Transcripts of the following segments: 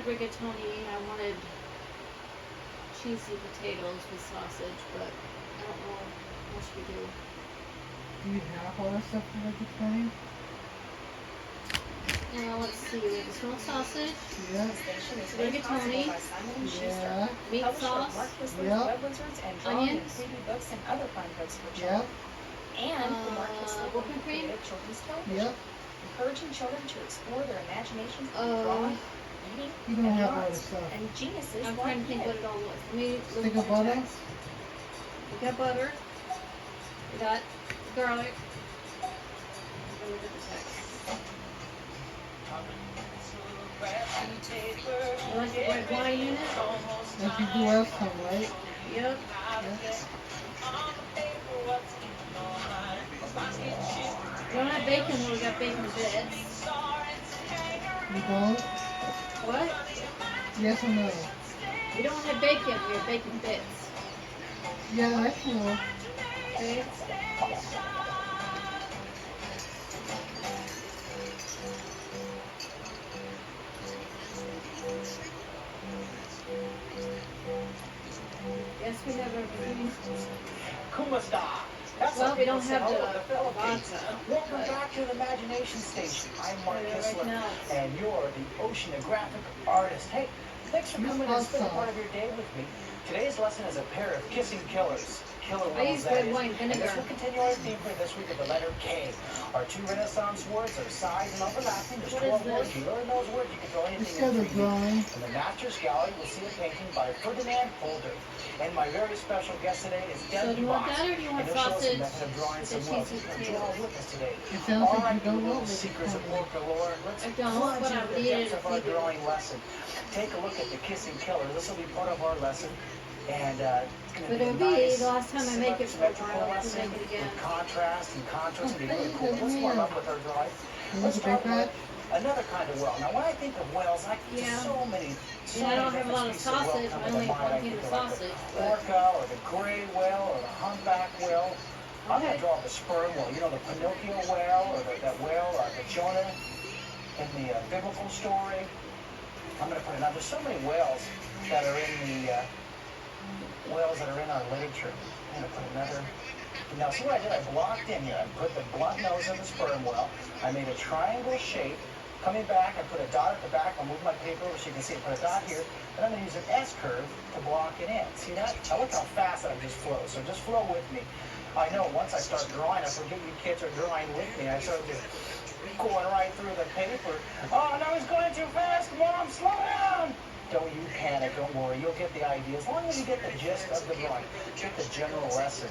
rigatoni. I wanted cheesy potatoes with sausage, but I don't know what should we do. Do you have all that stuff for rigatoni? Let's see. We have the smoked sausage. Yeah. Rigatoni. Yeah. Meat sauce. Yep. Onions. Yep. And whipping cream. Yep. Encouraging children to explore their imaginations Uh, in drawing, reading, You don't and have the all the arts. stuff. And geniuses I'm like trying to think you. what it all was. Let me look Stick at of the butter? text. We got butter. We got garlic. Let me look at the text. You like the red wine in it? Like you do last time, right? Yep. We don't have bacon, but we got bacon bits. You don't? What? Yes or no? We don't have bacon, we have bacon bits. Yeah, I know. Okay? Yes, we have everything. Kumasta. That's Well, how we don't people say have hello the in the Philippines. vodka, Welcome but- back to the Imagination Station. I'm Mark Yeah, right Kissler, now. and you're the oceanographic artist. Hey, thanks for Use coming and spending pasta. part of your day with me. Today's lesson is a pair of kissing killers. Killer I whales, use that red is. wine And this vinegar. will continue our theme for this week of the letter K. Our two Renaissance words are size and overlapping. There's What 12 is words. this? You learn those words, you can draw It's anything got in a 3D. drawing. In the Masters Gallery, we'll see a painting by Ferdinand Holder. And my very special guest today is So Deb do you want Dubas. that or do you want And he'll show us a sausage method of drawing with some the wells. cheesy He's going to draw potatoes? with us today. It sounds All like right, you don't you know little secrets of rigatoni. pork galore. Let's I don't, plunge but I into would the eat depths it of our if you do. drawing lesson. Take a look at the kissing killer. This will be part of our lesson. And it's going But to be a it'll be nice the last time I make it for a symmetrical while to lesson make it again. with contrast and contours. It'll be Okay, really cool. good Let's warm man. up with our drawing. You Let's want to start bake that? with another kind of whale. Now, when I think of whales, Yeah. so many. And I don't have a lot of sausage. I only have one can of sausage. But Orca or the gray whale or the humpback whale. I'm going Okay. to draw the sperm whale. You know, the Pinocchio whale or that whale, the Jonah in the biblical story. I'm going to put another. There's so many whales that are in the whales that are in our literature. I'm going to put another. Now, see what I did? I blocked in here. I put the blunt nose of the sperm whale. I made a triangle shape. Coming back, I put a dot at the back. I'll move my paper over so you can see it. Put a dot here. And I'm going to use an S curve to block it in. See that? Now look how fast that I just flow. So just flow with me. I know once I start drawing, I forget you kids are drawing with me. I start just going right through the paper. Oh, no, he's going too fast. Mom, slow down. Don't you panic. Don't worry. You'll get the idea. As long as you get the gist of the drawing, get the general lesson.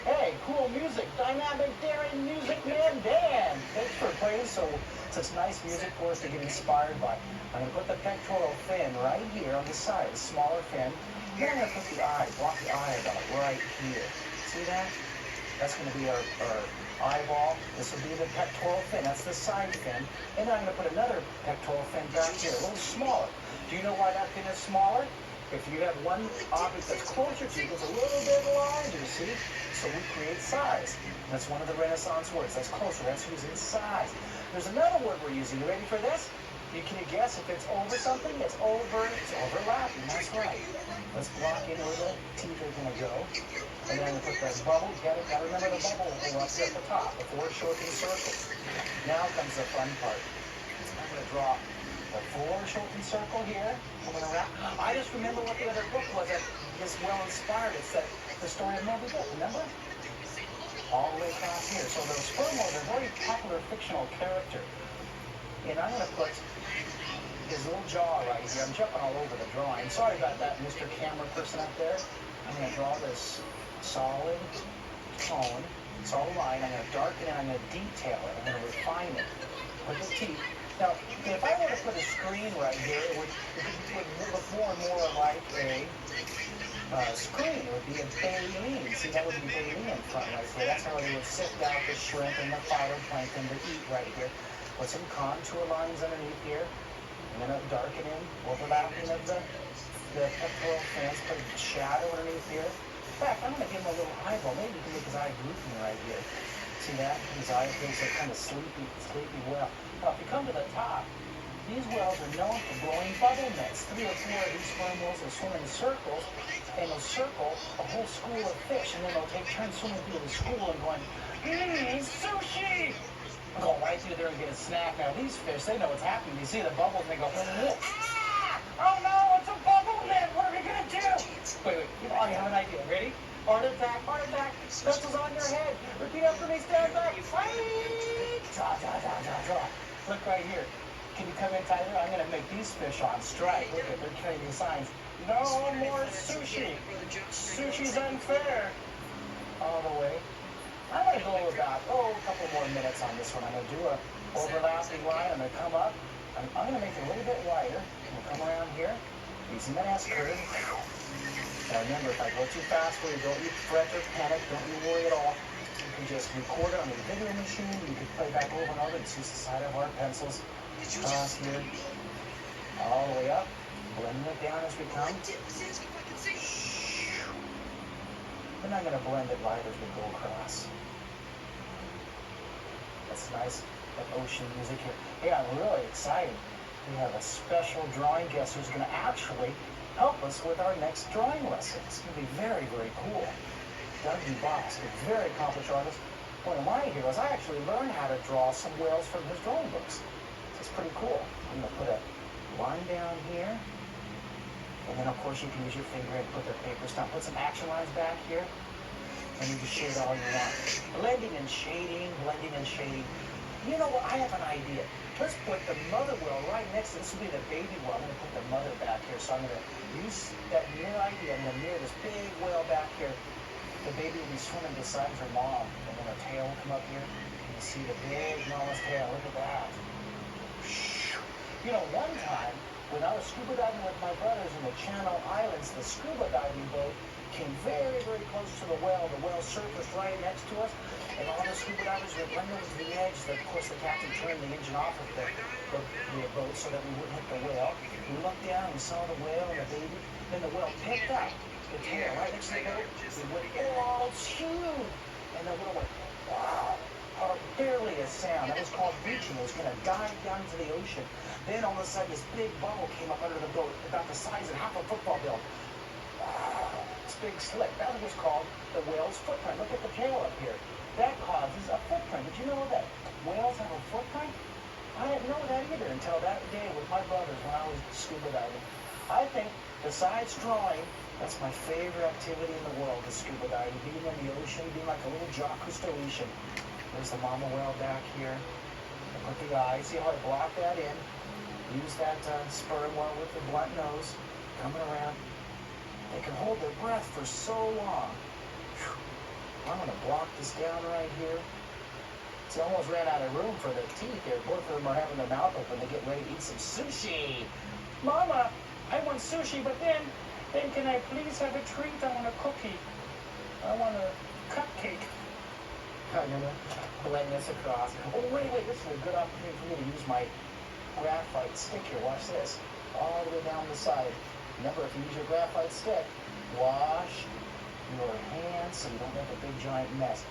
Hey, cool music. Dynamic, daring music man Dan. Thanks for playing such nice music for us to get inspired by. I'm going to put the pectoral fin right here on the side, the smaller fin. Then I'm going to put the eye, block the eye about right here. See that? That's going to be our eyeball. This will be the pectoral fin. That's the side fin. And then I'm going to put another pectoral fin back here, a little smaller. Do you know why that fin is smaller? If you have one object that's closer to you, it's a little bit larger, see? So we create size. That's one of the Renaissance words. That's closer. That's using size. There's another word we're using. You ready for this? Can you guess if it's over something? It's overlapping. That's right. Let's block in where the teeth are going to go. And then we put that bubble. You got to remember the bubble up here at the top, the foreshortened circle. Now comes the fun part. I'm going to draw the foreshortened circle here. I'm going to wrap. I just remember what the other book was that is well inspired. It's the story of Moby Dick. Remember? All the way across here. So the sperm whale is a very popular fictional character. And I'm going to put his little jaw right here. I'm jumping all over the drawing. Sorry about that, Mr. Camera person up there. I'm going to draw this solid tone, solid line. I'm going to darken it. I'm going to detail it. I'm going to refine it. Put the teeth. Now, if I were to put a screen right here, it would look more and more like a screen. It would be a baleen. See, that would be baleen in front right there. That's how they would sift out the shrimp and the phytoplankton to eat right here. Put some contour lines underneath here. And then a darkening, overlapping of the pectoral fins. Put a shadow underneath here. In fact, I'm going to give him a little eyeball. Maybe you can make his eye drooping right here. See that? His eye feels like kind of sleepy well. Now, if you come to the top, These whales are known for blowing bubble nets. 3 or 4 of these sperm whales will swim in circles, and they'll circle a whole school of fish, and then they'll take turns swimming through the school and going, sushi! Go right through there and get a snack. Now these fish, they know what's happening. They see the bubbles, and they go, ah! Oh no, it's a bubble net! What are we gonna do? Wait, I have an idea. Ready? Heart attack, heart attack. Pencils on your head. Repeat after me, stand back. Fight! Draw, draw, draw, draw, draw. Look right here. Can you come in tighter? I'm going to make these fish on strike. Look at, they're carrying signs. No more sushi. Sushi's unfair. All the way. I'm going to go about, a couple more minutes on this one. I'm going to do a overlapping line. I'm going to come up. I'm going to make it a little bit wider. We'll come around here. Using that S curve. Now remember, if I go too fast for you, don't you fret or panic. Don't you worry at all. You can just record it on the video machine. You can play back over and over. It's just the side of our pencils. Across here, all the way up, blending it down as we come. Then I'm going to blend it right as we go across. That's nice, that ocean music here. Hey, I'm really excited. We have a special drawing guest who's going to actually help us with our next drawing lesson. It's going to be very, very cool. Doug DeBoss, a very accomplished artist. One of my heroes, I actually learned how to draw some whales from his drawing books. It's pretty cool. I'm going to put a line down here. And then, of course, you can use your finger and put the paper stump. Put some action lines back here. And you can shade all you want. Blending and shading, blending and shading. You know what? I have an idea. Let's put the mother whale right next to this. Will be the baby whale. I'm going to put the mother back here. So I'm going to use that mirror idea. I'm going to mirror this big whale back here. The baby will be swimming beside her mom. And then her tail will come up here. You can see the big mama's tail. Look at that. You know, one time, when I was scuba diving with my brothers in the Channel Islands, the scuba diving boat came very, very close to the whale. The whale surfaced right next to us, and all the scuba divers went running to the edge. Of course, the captain turned the engine off of the boat so that we wouldn't hit the whale. We looked down and saw the whale and the baby. Then the whale picked up the tail right next to the boat. We went, oh, it's huge! And the whale went, wow! Barely a sound. That was called breaching. It was going to dive down into the ocean. Then all of a sudden, this big bubble came up under the boat, about the size of half a football field. This big slick. That was called the whale's footprint. Look at the tail up here. That causes a footprint. Did you know that whales have a footprint? I didn't know that either until that day with my brothers when I was scuba diving. I think, besides drawing, that's my favorite activity in the world, is scuba diving. Being in the ocean, being like a little Jacques Cousteau-ian. There's the mama whale back here. I put the eyes. See how I block that in? Use that sperm whale with the blunt nose coming around. They can hold their breath for so long. Whew. I'm going to block this down right here. See, I almost ran out of room for the teeth there. Both of them are having their mouth open. They get ready to eat some sushi. Mama, I want sushi, but then can I please have a treat? I want a cookie. I want a cupcake. I'm going to blend this across. Oh, wait, this is a good opportunity for me to use my graphite stick here. Watch this. All the way down the side. Remember, if you use your graphite stick, wash your hands so you don't make a big giant mess.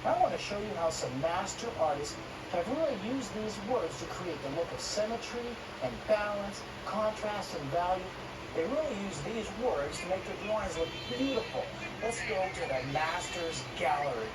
I want to show you how some master artists have really used these words to create the look of symmetry and balance, contrast and value. They really use these words to make their drawings look beautiful. Let's go to the Master's Gallery.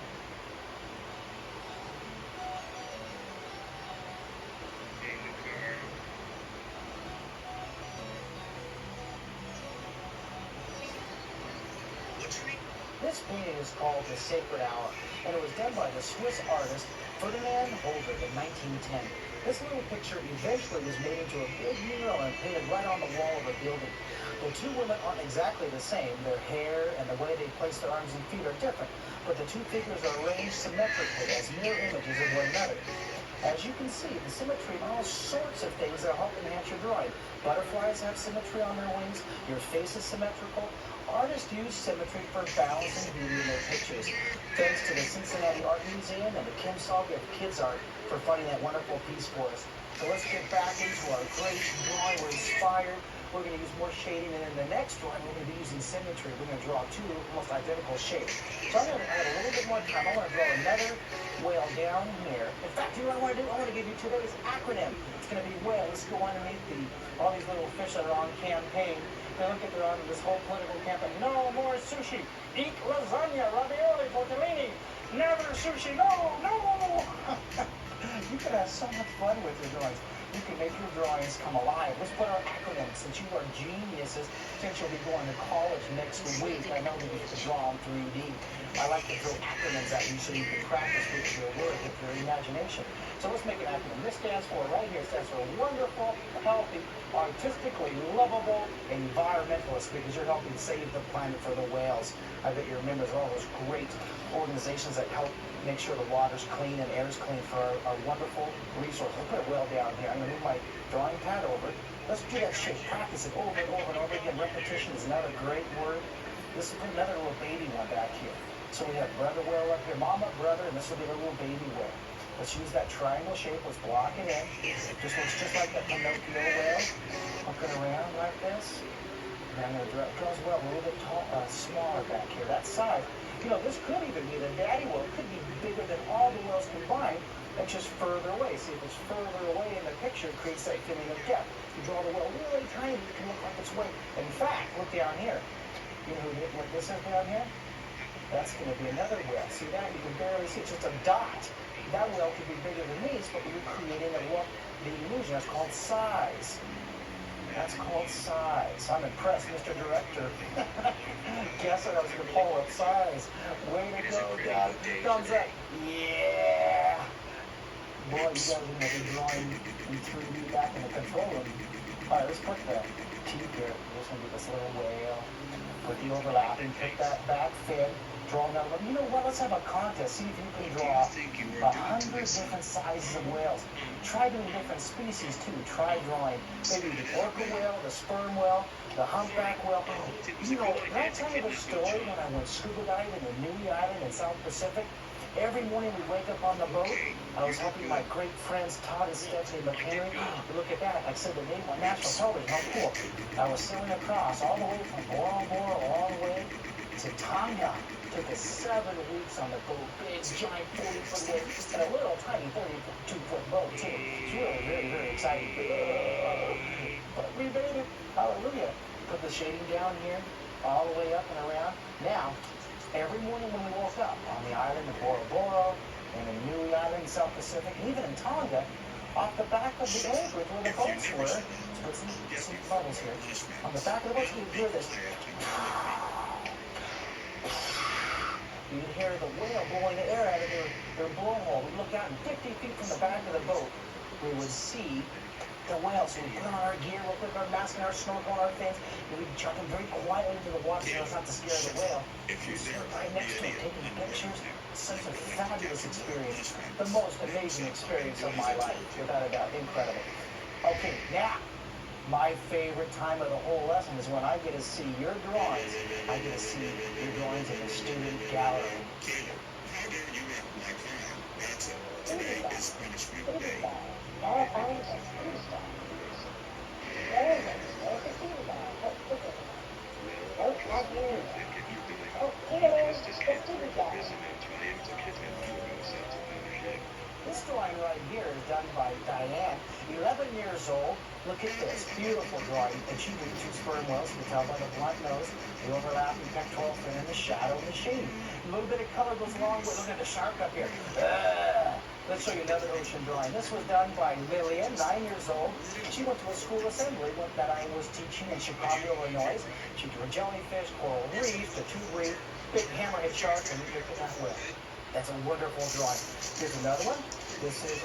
This painting is called The Sacred Hour, and it was done by the Swiss artist Ferdinand Holbein in 1910. This little picture eventually was made into a big mural and painted right on the wall of a building. The two women aren't exactly the same. Their hair and the way they place their arms and feet are different, but the two figures are arranged symmetrically as mirror images of one another. As you can see, the symmetry in all sorts of things that help enhance your drawing. Butterflies have symmetry on their wings. Your face is symmetrical. Artists use symmetry for balance and beauty in their pictures. Thanks to the Cincinnati Art Museum and the Kim Salge Kids Art for finding that wonderful piece for us. So let's get back into our great drawing. We're inspired. we're going to use more shading, and in the next drawing, we're going to be using symmetry. We're going to draw two almost identical shapes. So I'm going to add a little bit more time. I want to draw another whale down here. In fact, you know what I want to do? I want to give you today's acronym. It's going to be whale. Let's go underneath all these little fish that are on campaign. They look at they're on this whole political campaign. No more sushi. Eat lasagna, ravioli, tortellini. Never sushi. No, no. You can have so much fun with your drawings. You can make your drawings come alive. Let's put our acronyms. Since you are geniuses, since you'll be going to college next week, I know that you get to draw in 3D. I like to throw acronyms at you so you can practice with your work, with your imagination. So let's make an acronym. This stands for, right here, stands for wonderful, healthy, artistically lovable environmentalists, because you're helping save the planet for the whales. I bet you're members of all those great organizations that help make sure the water's clean and air's clean for our wonderful resources. I'll put a whale down here. I'm going to move my drawing pad over. Let's do that shape. Practice it over and over and over again. Repetition is another great word. This is another little baby one back here. So we have brother whale up here, mama, brother, and this will be the little baby whale. Let's use that triangle shape. Let's block it in. Just looks just like that Pinocchio whale. Hook it around like this. And I'm going to draw as well a little bit smaller back here. That size. You know, this could even be the daddy whale. It could be bigger than all the whales combined. It's just further away. See, if it's further away in the picture, it creates that feeling of depth. You draw the whale really tiny, it can look like it's way. In fact, look down here. You know what this is down here? That's going to be another whale. See that? You can barely see. It's just a dot. That whale could be bigger than these, but you're creating the illusion. That's called size. That's called size. I'm impressed, Mr. Director. Guess what? I was going to pull up size. Way to go, Dad. Thumbs up. Yeah. Boy, you guys are going to be drawing in 3D back in the control room. All right, let's put the teeth here. We're just going to do this little whale. Put the overlapping. Put that back fin. Draw another one. You know what? Let's have a contest. See if you can draw 100 different sizes of whales. Try doing different species too. Try drawing maybe the orca whale, the sperm whale, the humpback whale. You know, can I tell you the story when I went scuba diving in Nui Island in South Pacific? Every morning we wake up on the boat. I was helping my great friends Todd and Stephanie McHenry. Look at that. I said the name on national television. How cool. I was sailing across all the way from Bora Bora all the way to Tonga. Took us 7 weeks on the boat, big, giant 40-foot wave, and a little tiny 32-foot boat, too. It's really, very, very exciting. But we made it. Hallelujah. Put the shading down here, all the way up and around. Now, every morning when we woke up on the island of Bora Bora, and in Nui Island in South Pacific, and even in Tonga, off the back of the anchorage where the boats were, let's put some bubbles here. On the back of the boats, we would hear this. You can hear the whale blowing the air out of their blowhole. We look out and 50 feet from the back of the boat, we would see the whale. So we put on our gear, we'll put our mask and our snorkel and our fins, and we'd jump in very quietly into the water so as not to scare the whale. We sit right next to him, taking pictures. Such a fabulous experience. The most amazing experience of my life, without a doubt. Incredible. Okay, now, my favorite time of the whole lesson is when I get to see your drawings. I get to see your drawings in the student gallery. This drawing right here is done by Diane, 11 years old. Look at this beautiful drawing. And she did 2 sperm whales. You can tell by the blunt nose, the overlapping pectoral fin, and the shadow and the shading. A little bit of color goes along with. Look at the shark up here. Let's show you another ocean drawing. This was done by Lillian, 9 years old. She went to a school assembly that I was teaching in Chicago, Illinois. She drew jellyfish, coral reefs, the tube reef, big hammerhead shark, and look at that whale. That's a wonderful drawing. Here's another one. This is,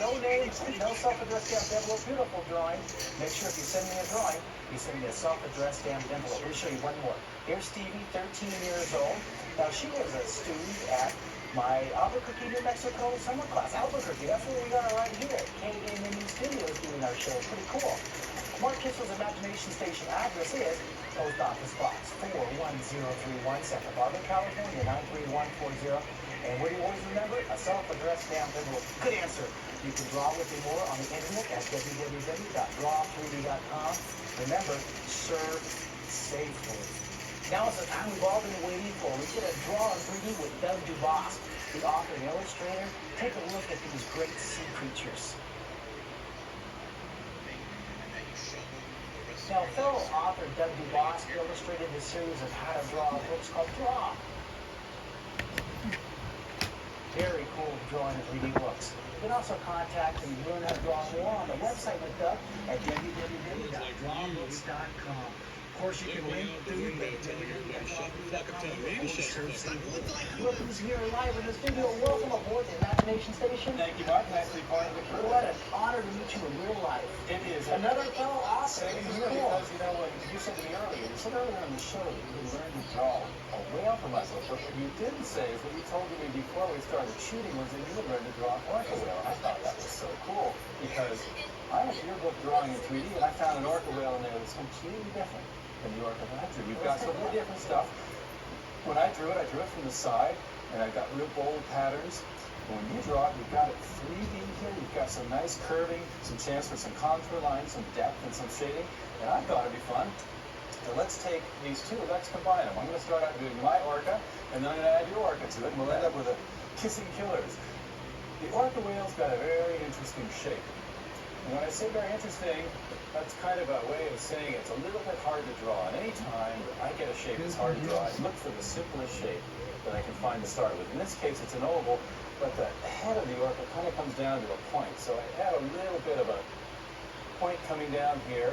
no name, no self-addressed stamped envelope. Beautiful drawing. Make sure if you send me a drawing, you send me a self-addressed stamped envelope. Let me show you one more. Here's Stevie, 13 years old. Now, she was a student at my Albuquerque, New Mexico summer class. Albuquerque, that's where we are right here. KMME Studios doing our show. Pretty cool. Mark Kitzel's Imagination Station address is Post Office Box 41031, Santa Barbara, California, 93140. And what do you always remember? A self-addressed damn biblical. Good answer. You can draw with me more on the internet at www.drawfreely.com. Remember, serve safely. Now is the time we've all been waiting for. We get a draw in 3D with Doug Dubas, the author and illustrator. Take a look at these great sea creatures. Now, fellow author Doug Dubas illustrated a series of how to draw books called Draw. Very cool drawing and 3D books. You can also contact and learn how to draw more on the website with Doug at www.drawbooks.com. Of course, you can link through Look who's here live in the studio. Welcome aboard the Imagination Station. Thank you, Mark. Nice to be part of the crew. What an honor to meet you in real life. It is. Another fellow author. This This is is cool. because, you know, when you said to me earlier, you said earlier on the show that you learned to draw a whale for myself. But what you didn't say is what you told me before we started shooting was that you had learned to draw an orca whale. I thought that was so cool because I have your book drawing in 3D and I found an orca whale in there that's completely different than the orca that I drew. You've got some really different stuff. When I drew it from the side and I got real bold patterns. When you draw it, you've got it 3D here. You've got some nice curving, some chance for some contour lines, some depth, and some shading. And I thought it'd be fun. So let's take these two, let's combine them. I'm going to start out doing my orca, and then I'm going to add your orca to it, and we'll end up with a kissing killers. The orca whale's got a very interesting shape. And when I say very interesting, that's kind of a way of saying it's a little bit hard to draw. And any time I get a shape that's hard to draw, I look for the simplest shape that I can find to start with. In this case, it's an oval, but the head of the orca kind of comes down to a point. So I add a little bit of a point coming down here.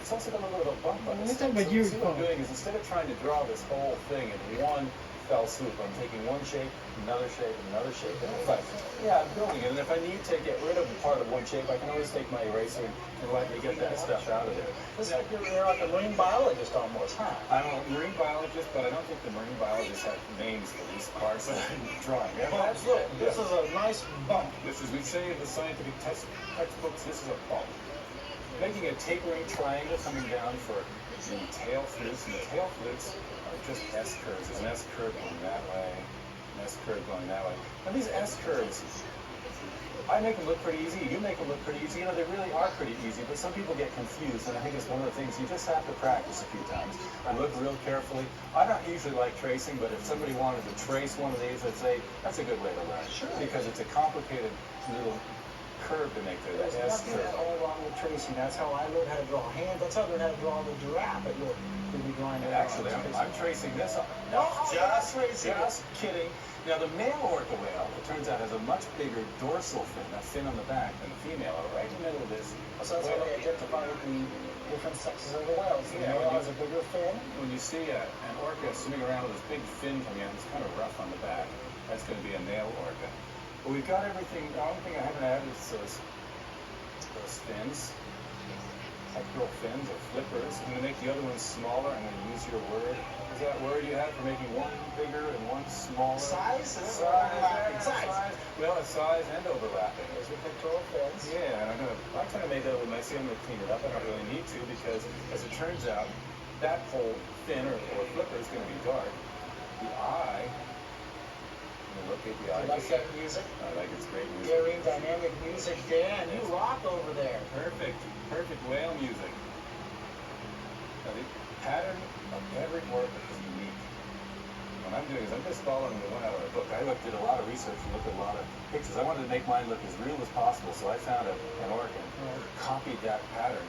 It's also got a little bit of a bump on it. Let's talk about you, See what I'm doing is instead of trying to draw this whole thing in one fell swoop, I'm taking one shape, another shape, and another shape. And it's like, yeah, I'm building it. And if I need to get rid of a part of one shape, I can always take my eraser and let me get that stuff out of there. It's like you're like a marine biologist almost, huh? I'm a marine biologist, but I don't think the marine biologists have names for these parts that I'm drawing. Yeah, Well, that's it. This is a nice bump. This is, we say in the scientific textbooks, this is a bump. Making a tapering triangle coming down for the tail flutes, and the tail flutes are just S curves. There's an S curve going that way, an S curve going that way. Now these S curves, I make them look pretty easy, you make them look pretty easy. You know, they really are pretty easy, but some people get confused, and I think it's one of the things you just have to practice a few times. I look real carefully. I don't usually like tracing, but if somebody wanted to trace one of these, I'd say that's a good way to learn. Sure. Because it's a complicated little curve to make there. That There's S nothing curve. all wrong with tracing. That's how I learned how to draw hands. That's how I learned how to draw the giraffe. But you'll be drawing it Actually, I'm tracing this up. No, just tracing. kidding. Now, the male orca whale, it turns out, has a much bigger dorsal fin, that fin on the back, than the female. Right in the middle of this. So that's how they identify with the different sexes of the whales. The Yeah, male when has a bigger fin. When you see an orca swimming around with this big fin coming out, it's kind of rough on the back. That's going to be a male orca. But we've got everything. The only thing I haven't added is those fins. Pectoral fins or flippers. I'm going to make the other ones smaller. I'm going to use your word. Is that word you had for making one bigger and one smaller? Size? Size. Size. Well, it's size and overlapping. There's the pectoral fins. Yeah, and I kind of made that a little messy. I'm going to clean it up. I don't really need to because, as it turns out, that whole fin or flipper is going to be dark. The eye. I'm going to look at the eye. You like that music? I like it's great music. Very dynamic music, Dan. You rock over there. Perfect. Perfect whale music. Now, the pattern of every orca is unique. What I'm doing is I'm just following the one out of the book. I did a lot of research and looked at a lot of pictures. I wanted to make mine look as real as possible, so I found an orca, copied that pattern.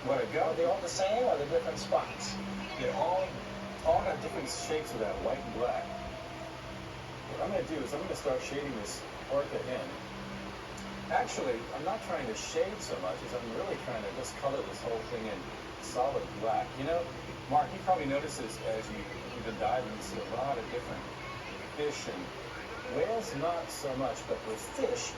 What I got, Are they all the same or are they different spots? they all got different shapes of that white and black. What I'm going to do is I'm going to start shading this orca in. Actually, I'm not trying to shade so much as I'm really trying to just color this whole thing in solid black. You know, Mark, you probably noticed this as you've been diving, you see a lot of different fish and whales not so much, but with fish,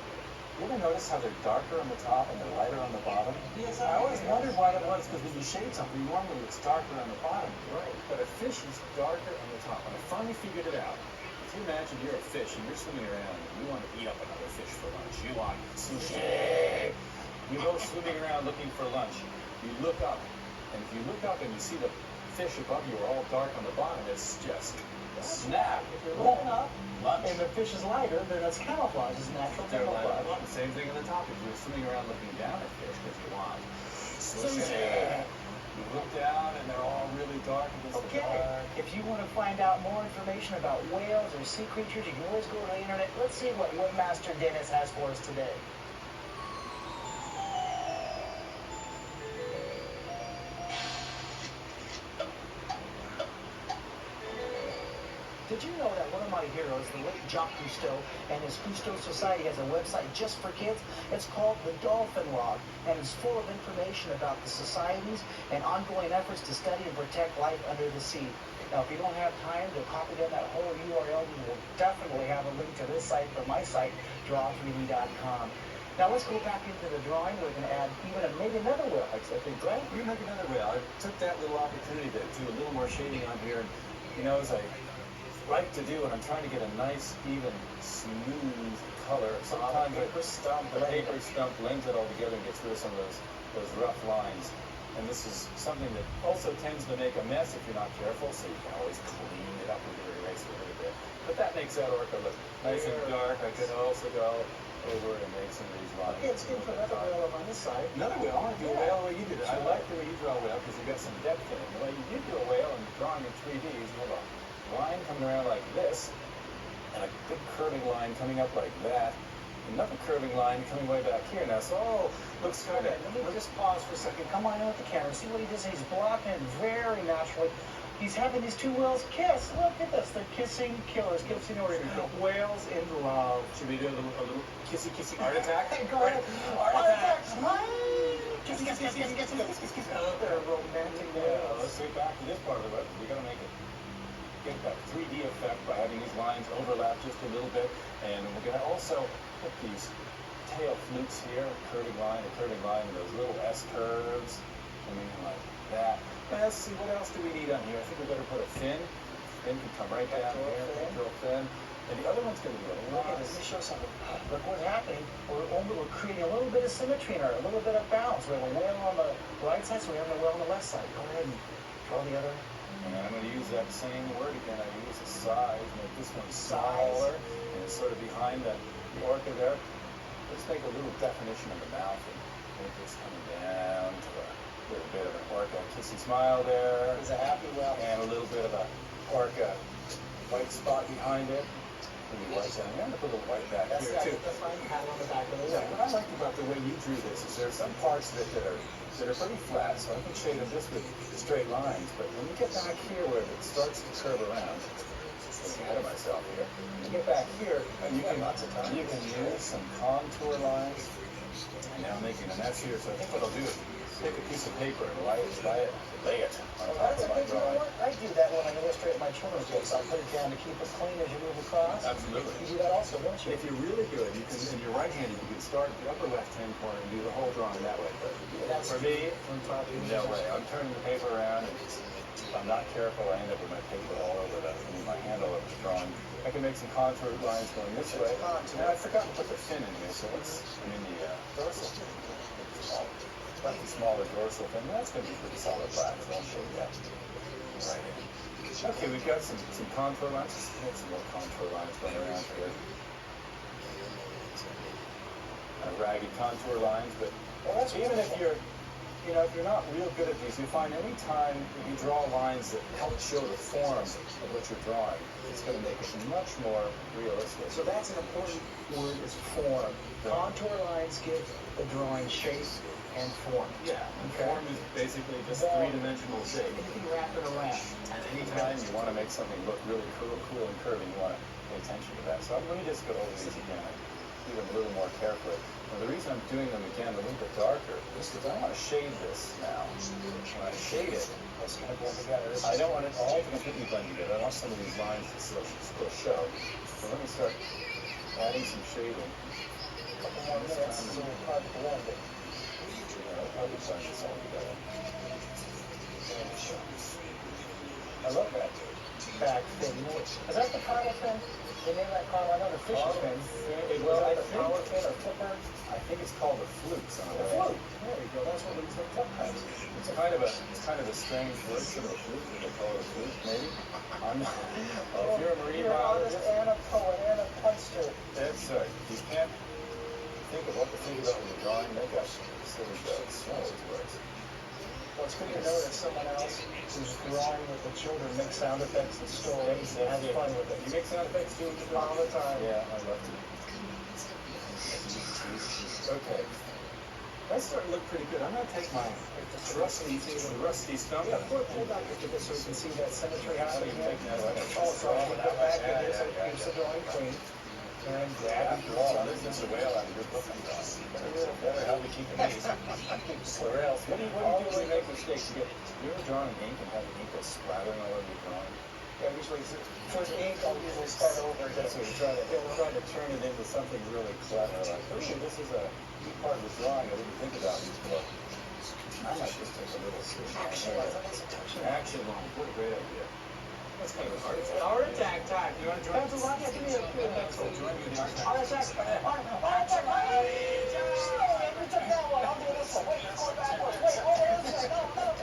you ever notice how they're darker on the top and they're lighter on the bottom? Yes, I always wondered why that was, because when you shade something, normally it's darker on the bottom. Right. But a fish is darker on the top. And I finally figured it out. If you imagine you're a fish and you're swimming around and you want to eat up another fish for lunch. You want sushi. You go swimming around looking for lunch. You look up, and if you look up and you see the fish above you are all dark on the bottom, it's just snap. If you're looking up Lunch. and the fish is lighter, then it's camouflage. It's natural They're like, camouflage. the same thing on the top. If you're swimming around looking down at fish because you want. Sushi. You look down and they're all really dark against the Okay, dark. if you want to find out more information about whales or sea creatures, you can always go to the internet. Let's see what Webmaster Dennis has for us today. Did you know that one of my heroes, the late Jacques Cousteau, and his Cousteau Society has a website just for kids? It's called The Dolphin Log, and it's full of information about the societies and ongoing efforts to study and protect life under the sea. Now, if you don't have time to copy down that whole URL, you will definitely have a link to this site from my site, draw3d.com. Now, let's go back into the drawing. We're going to add maybe another whale, I think, right? You make another whale. I took that little opportunity to do a little more shading on here. And, you know, as I like to do, and I'm trying to get a nice, even, smooth color. Sometimes the paper stump blends it all together and gets rid of some of those rough lines. And this is something that also tends to make a mess if you're not careful, so you can always clean it up with your eraser a little bit. But that makes that orca look nice and dark. I could also go over and make some of these lines. It's good for another whale up on this side. Another whale. I want to do a whale the way you did it. I like the way you draw a whale because you got some depth in it. The way you do a whale and drawing in 3D is you have a line coming around like this, and a big curving line coming up like that, another curving line coming way back here. Now, so all looks kind of. Let me just pause for a second. Come on in with the camera. See what he does? He's blocking it very naturally. He's having these two whales kiss. Look at this. They're kissing killers, kissing over whales in love. Should we do a little kissy art attack? Go ahead. Art attack. Kiss, kiss, kiss, kiss, kiss, kiss, kiss, kiss. Oh, they're romantic whales. Let's get back to this part of it. We got to make it. Get that 3D effect by having these lines overlap just a little bit, and we're going to also put these tail flukes here, a curving line, and those little S curves, coming in like that. Now, let's see, what else do we need on here? I think we better put a fin. Fin can come right down here, pectoral fin. And the other one's going to be a Look lot. at this. Let me show something. Look what's happening. We're creating a little bit of symmetry in our, a little bit of balance. We have a whale on the right side, so we have a whale on the left side. Go ahead and draw the other. And I'm going to use that same word again. I use a size, make this one smaller, and it's sort of behind the orca there. Let's make a little definition of the mouth and make this coming down to a little bit of an orca kissy smile there. He's a happy whale. And a little bit of a orca white spot behind it. Maybe white down here. I'm going to put a little white back That's here too. the fine pattern on the back of the Yeah, whale. what I liked about the way you drew this is there's some parts that are pretty flat, so I can shade them just with straight lines. But when you get back here where it starts to curve around, I'm ahead of myself here. You get back here, and you can use some contour lines. And now I'm making a mess here, so I think what I'll do is take a piece of paper and lay it on top That's of a my good, you know drawing. what? I do that when I illustrate my children's books. I put it down to keep it clean as you move across. Absolutely. You do that also, don't you? If you're really good, you can, and you're right-handed, you can start the upper left-hand corner and do the whole drawing that way. But That's for me, from top to no way. I'm turning the paper around, and if I'm not careful, I end up with my paper all over my hand all over the drawing. I can make some contour lines going this way. Now, I forgot to put the fin in here, so let's, the dorsal fin. Slightly smaller dorsal fin. That's going to be pretty solid black, so I'll show you that right in. Okay, we've got some contour lines. Let's make some more contour lines going around here. Ragged contour lines, but even if you're not real good at these, you find any time that you draw lines that help show the form of what you're drawing, it's going to make it much more realistic. So that's an important word, is form. Contour lines give the drawing shape and form. Yeah, and form is basically just three-dimensional shape. And you can wrap it around. And anytime you want to make something look really cool and curvy, you want to pay attention to that. So let me just go over these again. Do them a little more carefully. Now, the reason I'm doing them again a little bit darker is because I want to shade this now. When I shade it, It's going to blend together. I don't want it all to completely blend together. I want some of these lines to still show. So let me start adding some shading. A couple more minutes, so we'll probably blend it. I'll probably blend this all together. I love that back fin. Is that the caudal fin? They made that call. I know the Fisher twins. It Was was, I that the think, power pin or flipper? I think it's called a flute, son. The flute. There you go. That's what it's looked up as. It's kind of a strange version of a flute. They call it a flute, maybe. I'm not, if you're a marine You're an artist biologist, and a poet and a punster. that's right. You can't think of what to think about when you're drawing. Make up silly jokes. That always works. Well, it's good to know that someone else who's drawing with the children makes sound effects and stories and has fun with it. You make sound effects too? All the time. Yeah, I love to. Okay. That's starting to look pretty good. I'm going to take my rusty stump. Yeah, pull back a bit so you can see that symmetry How do happening. you take that away? Oh, sorry, put that back in there so it keeps the drawing clean. And grab After all, this is a whale out of your book I'm drawing. Better help me keep it easy. Or else, what do you do when you make mistakes? You ever draw in ink and have the ink go splattering all over your drawing? Yeah, usually for the ink, I'll usually start over. That's what we're trying to turn it into something really clever. Like, ooh, this is a key part of the drawing I didn't think about before. I might just take a little Action. action line. What a great idea. That's kind of a heart attack. Heart attack time. You want to join That's a lot. Yeah, give me a So join me in the heart attack. heart attack. Heart attack. We took that one. I'll do this one. Wait, you're going backwards. Wait, this way. No.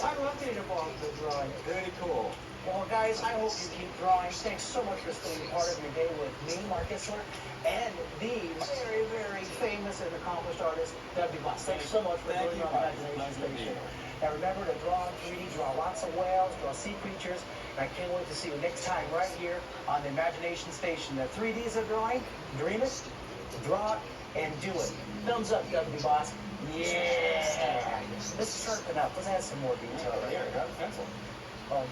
I love getting involved in the drawing. Very cool. Well, guys, I hope you keep drawing. Thanks so much for spending part of your day with me, Mark Isler, and the very, very famous and accomplished artist, W. Boss. Thanks so much for Thank doing you, our Mark. Imagination Pleasure to be Station. here. Now remember to draw in 3D, draw lots of whales, draw sea creatures, and I can't wait to see you next time right here on the Imagination Station. The 3Ds of drawing, dream it, draw it, and do it. Thumbs up, W. Boss. Yeah! Let's sharpen up. Let's add some more detail right Here, here. grab a pencil. Um,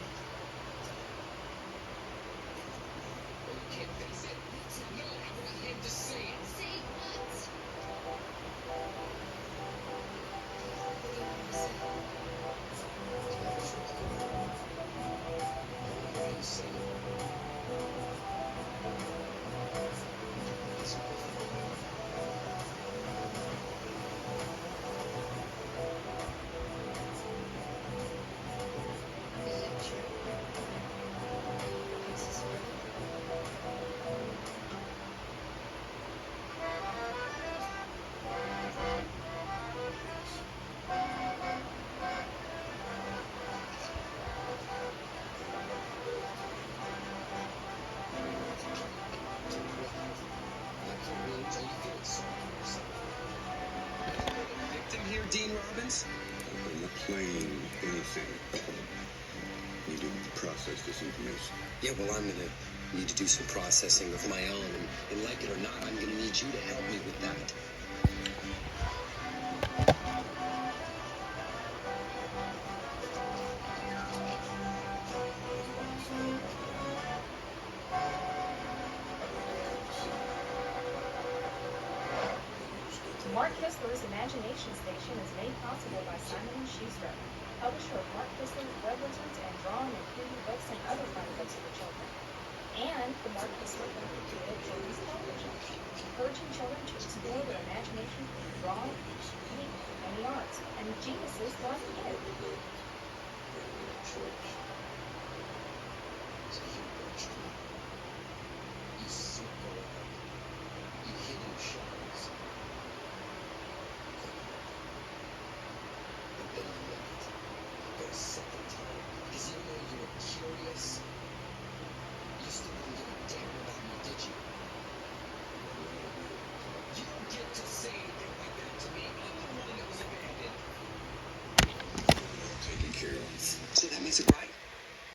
Victim here, Dean Robbins? I'm not playing anything. You need to process this information. Yeah, well, I'm gonna need to do some processing of my own, and like it or not, I'm gonna need you to help me with that. Mark Kistler's Imagination Station is made possible by Simon & Schuster, publisher of Mark Kistler's Web Wizards and Drawing and 3D books and other fun books for children. And the Mark Kistler Computer Children's Television, encouraging children to explore their imagination through drawing, painting, and the arts, and geniuses like you.